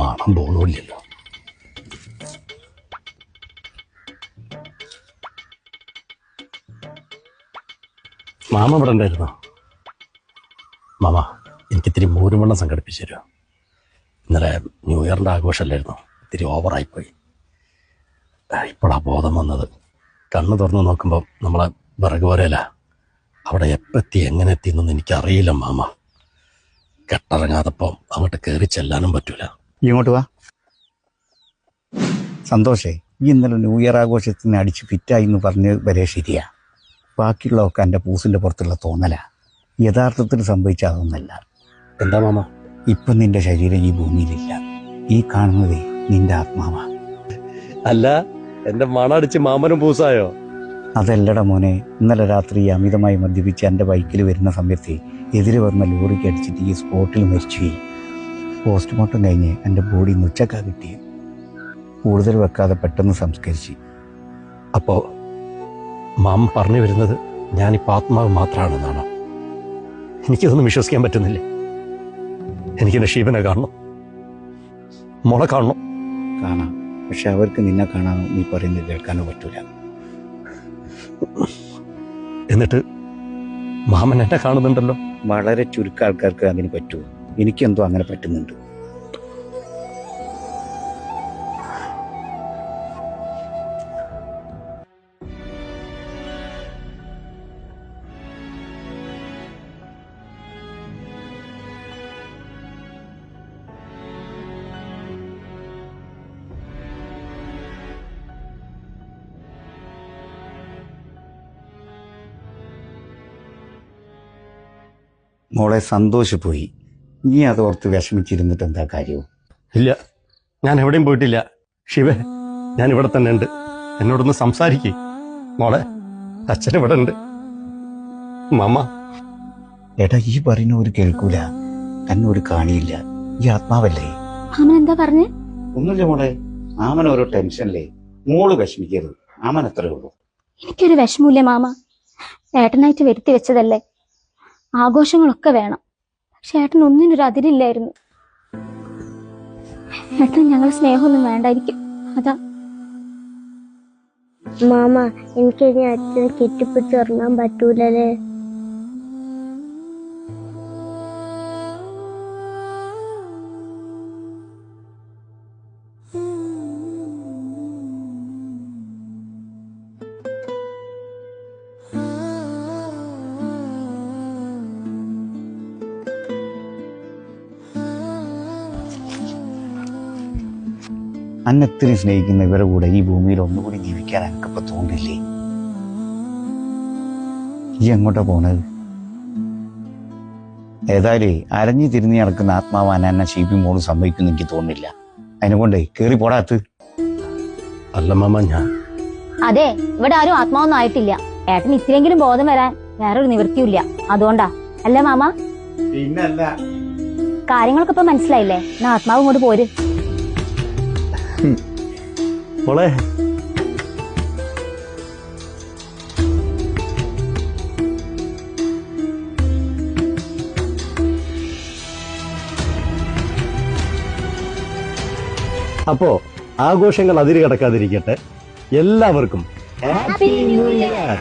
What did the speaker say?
മണം പോണില്ലല്ലോ. മാമ ഇവിടെ ഉണ്ടായിരുന്നോ? മാമ, എനിക്കിത്തിരി മോരുവെള്ളം സംഘടിപ്പിച്ചു തരുമോ? ഇന്നലെ ന്യൂ ഇയറിൻ്റെ ആഘോഷമല്ലായിരുന്നു, ഇത്തിരി ഓവറായിപ്പോയി. ഇപ്പോഴാ ബോധം വന്നത്. കണ്ണ് തുറന്ന് നോക്കുമ്പോൾ നമ്മളെ വിറക് പോലെയല്ല, അവിടെ എപ്പെത്തി എങ്ങനെ എത്തിയെന്നൊന്നും എനിക്കറിയില്ല മാമ. കെട്ടിറങ്ങാതപ്പം അങ്ങോട്ട് കയറി ചെല്ലാനും പറ്റൂല. ഇങ്ങോട്ട് വാ. സന്തോഷേ, ഈ ഇന്നലെ ന്യൂ ഇയർ ആഘോഷത്തിന് അടിച്ച് ഫിറ്റായി എന്ന് പറഞ്ഞ് വരെ ശരിയാ. ബാക്കിയുള്ളതൊക്കെ എൻ്റെ പൂസിൻ്റെ പുറത്തുള്ള തോന്നലാ. യഥാർത്ഥത്തിൽ സംഭവിച്ച അതൊന്നല്ല. എന്താ മാമ? ഇപ്പം നിന്റെ ശരീരം ഈ ഭൂമിയിലില്ല. ഈ കാണുന്നതേ നിന്റെ ആത്മാവാ. അല്ല, എന്റെ മണടിച്ച് മാമനും പൂസായോ? അതല്ലടാ മോനെ, ഇന്നലെ രാത്രി അമിതമായി മദ്യപിച്ച് എൻ്റെ ബൈക്കിൽ വരുന്ന സമയത്ത് എതിരെ വന്ന ലോറിക്ക് അടിച്ചിട്ട് ഈ സ്പോട്ടിൽ മരിച്ചുപോയി. പോസ്റ്റ്മോർട്ടം കഴിഞ്ഞ് എൻ്റെ ബോഡി ഉച്ചക്കാ കിട്ടി. കൂടുതൽ വെക്കാതെ പെട്ടെന്ന് സംസ്കരിച്ച്. അപ്പോ മാമ പറഞ്ഞു വരുന്നത് ഞാനിപ്പോൾ ആത്മാവ് മാത്രമാണെന്നാണോ? എനിക്കിതൊന്നും വിശ്വസിക്കാൻ പറ്റുന്നില്ല. എനിക്കെന്റെ ഷീബനെ കാണണം, മോളെ കാണണം. കാണാം, പക്ഷെ അവർക്ക് നിന്നെ കാണാനോ നീ പറയുന്നത് കേൾക്കാനോ പറ്റൂല. എന്നിട്ട് മാമൻ എന്നെ കാണുന്നുണ്ടല്ലോ. വളരെ ചുരുക്കം ആൾക്കാർക്ക് അതിന് പറ്റൂ. എനിക്കെന്തോ അങ്ങനെ പറ്റുന്നുണ്ട്. മോളെ സന്തോഷിപ്പോയി. നീ അതോർത്ത് വിഷമിച്ചിരുന്നിട്ട് എന്താ കാര്യവും? ഇല്ല, ഞാൻ എവിടെയും പോയിട്ടില്ല. ശിവേ, ഞാൻ ഇവിടെ തന്നെ ഉണ്ട്. എന്നോടൊന്ന് സംസാരിക്കേ. മോളെ, അച്ഛൻ ഇവിടെ ഉണ്ട്. മാമ. ഏട്ടാ, ഈ പറയുന്ന ഒരു കേൾക്കൂല, എന്നോട് കാണിയില്ല. ഈ ആത്മാവല്ലേ. എന്താ പറഞ്ഞേ? ഒന്നുമില്ല മോളെ, ആമൻ ഓരോ ടെൻഷനല്ലേ. മോള് വിഷമിക്കരുത്, ആമൻ അത്രേ ഉള്ളൂ. എനിക്കൊരു വിഷമില്ലേ മാമ. ഏട്ടനായിട്ട് വരുത്തി വെച്ചതല്ലേ. ആഘോഷങ്ങളൊക്കെ വേണം, പക്ഷെ ഏട്ടൻ ഒന്നിനൊരു അതിരില്ലായിരുന്നു. ഏട്ടൻ ഞങ്ങളെ സ്നേഹമൊന്നും വേണ്ടായിരിക്കും, അതാ. മാമ, എനിക്ക് ഇനി അച്ഛനെ കെട്ടിപ്പിടിച്ച് ഇറങ്ങാൻ പറ്റൂലേ? അന്നെത്തിരി സ്നേഹിക്കുന്ന ഇവരെ കൂടെ ഈ ഭൂമിയിൽ ഒന്നുകൂടി ജീവിക്കാൻ എനിക്കിപ്പോ തോന്നില്ലേ? ഈ എങ്ങോട്ടാ പോണത്? ഏതായാലും അരഞ്ഞു തിരിഞ്ഞ് നടക്കുന്ന ആത്മാവാൻ എന്നെ ഷീപ്പി മോള് സംഭവിക്കുന്നു എനിക്ക് തോന്നുന്നില്ല. അതിനെക്കൊണ്ടേ കേറി പോടാത്ത്. അല്ല മാമ, ഞാൻ അതെ, ഇവിടെ ആരും ആത്മാവൊന്നും ആയിട്ടില്ല. ഏട്ടൻ ഇത്തിരെങ്കിലും ബോധം വരാൻ വേറൊരു നിവൃത്തിയില്ല, അതുകൊണ്ടാ. അല്ല മാമ? പിന്നല്ല. കാര്യങ്ങളൊക്കെ ഇപ്പൊ മനസ്സിലായില്ലേ? എന്നാ ആത്മാവ് ഇങ്ങോട്ട് പോര്. മോളെ, അപ്പോ ആഘോഷങ്ങൾ അതിര് കടക്കാതിരിക്കട്ടെ. എല്ലാവർക്കും ഹാപ്പി ന്യൂ ഇയർ.